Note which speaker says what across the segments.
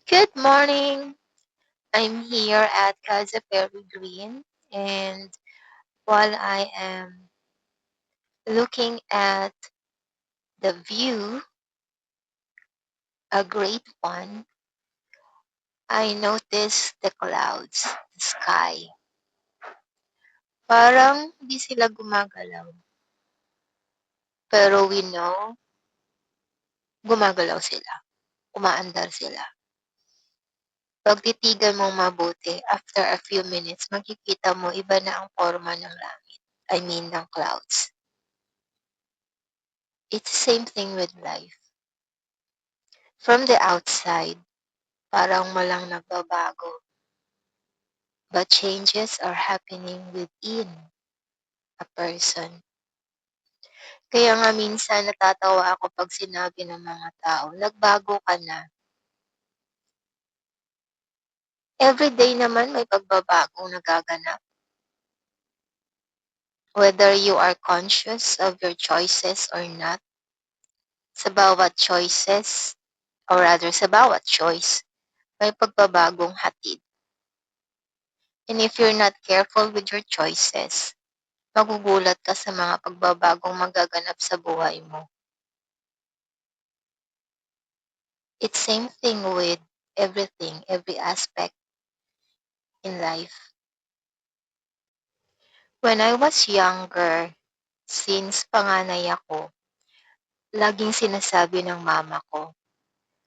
Speaker 1: Good morning. I'm here at Casa Green, and while I am looking at the view, a great one, I notice the clouds, the sky. Parang di sila gumagalaw, pero we know gumagalaw sila, umaandar sila. Pag titigan mong mabuti, after a few minutes, makikita mo iba na ang forma ng langit. I mean, ng clouds. It's the same thing with life. From the outside, parang walang nagbabago, but changes are happening within a person. Kaya nga minsan natatawa ako 'pag sinabi ng mga tao, "Nagbago ka na." Everyday naman may pagbabagong nagaganap. Whether you are conscious of your choices or not, sa bawat choices or rather sa bawat choice, may pagbabagong hatid. And if you're not careful with your choices, magugulat ka sa mga pagbabagong magaganap sa buhay mo. It's same thing with everything, every aspect in life. When I was younger, since panganay ako, laging sinasabi ng mama ko,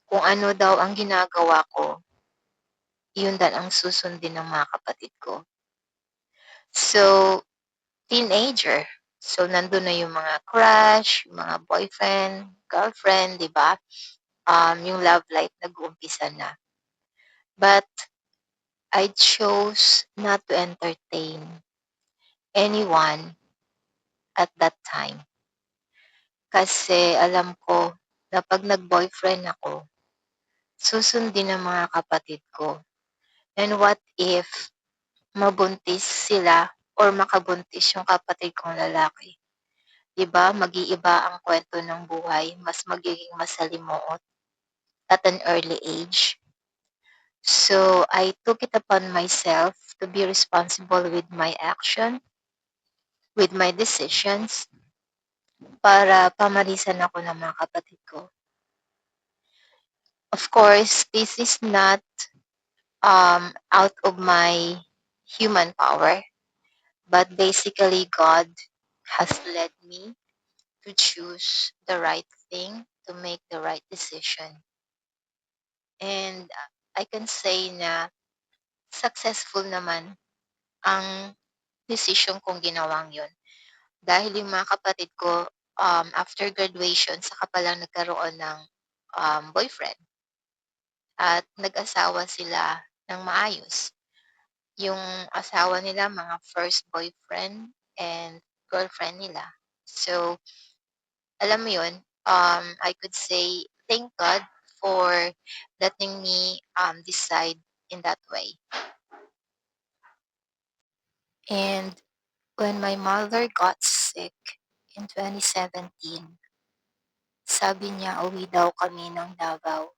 Speaker 1: kung ano daw ang ginagawa ko, yun din ang susundin ng mga kapatid ko. So, teenager. So, nandun na yung mga crush, yung mga boyfriend, girlfriend, di ba? Yung love life nag-uumpisa na. But I chose not to entertain anyone at that time. Kasi alam ko na 'pag nag-boyfriend ako, susundin ng mga kapatid ko. And what if mabuntis sila or makabuntis yung kapatid kong lalaki? 'Di ba mag-iiba ang kwento ng buhay, mas magiging masalimuot at an early age. So I took it upon myself to be responsible with my action, with my decisions, para pamalisan ako ng mga kapatid ko. Of course, this is not out of my human power, but basically God has led me to choose the right thing, to make the right decision. And I can say na successful naman ang decision kong ginawang yun. Dahil yung mga kapatid ko, after graduation, saka pa lang nagkaroon ng boyfriend at nag-asawa sila ng maayos. Yung asawa nila, mga first boyfriend and girlfriend nila. So, alam mo yun, I could say, thank God for letting me decide in that way. And when my mother got sick in 2017, sabi niya uwi daw kami ng Davao,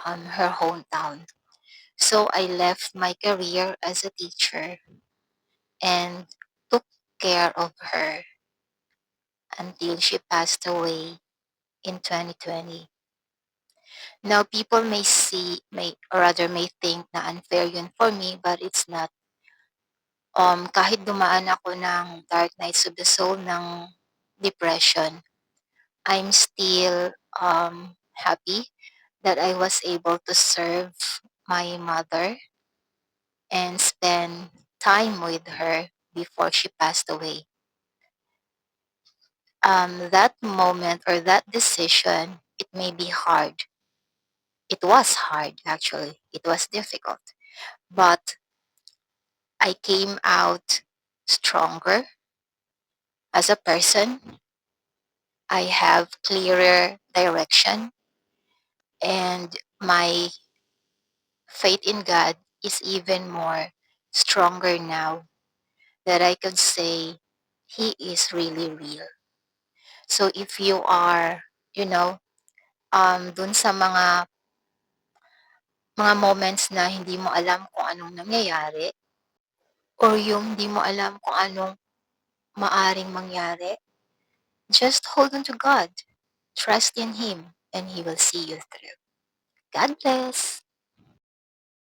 Speaker 1: her hometown. So I left my career as a teacher and took care of her until she passed away in 2020. Now people may see, or rather may think na unfair yun for me, but it's not. Kahit dumaan ako ng dark nights of the soul ng depression, I'm still happy that I was able to serve my mother and spend time with her before she passed away. That moment or that decision, it may be hard. It was hard, actually. It was difficult. But I came out stronger as a person. I have clearer direction, and my faith in God is even more stronger now that I could say He is really real. So if you are, dun sa mga mga moments na hindi mo alam kung anong nangyayari or yung hindi mo alam kung anong maaring mangyari, just hold on to God. Trust in Him and He will see you through. God bless.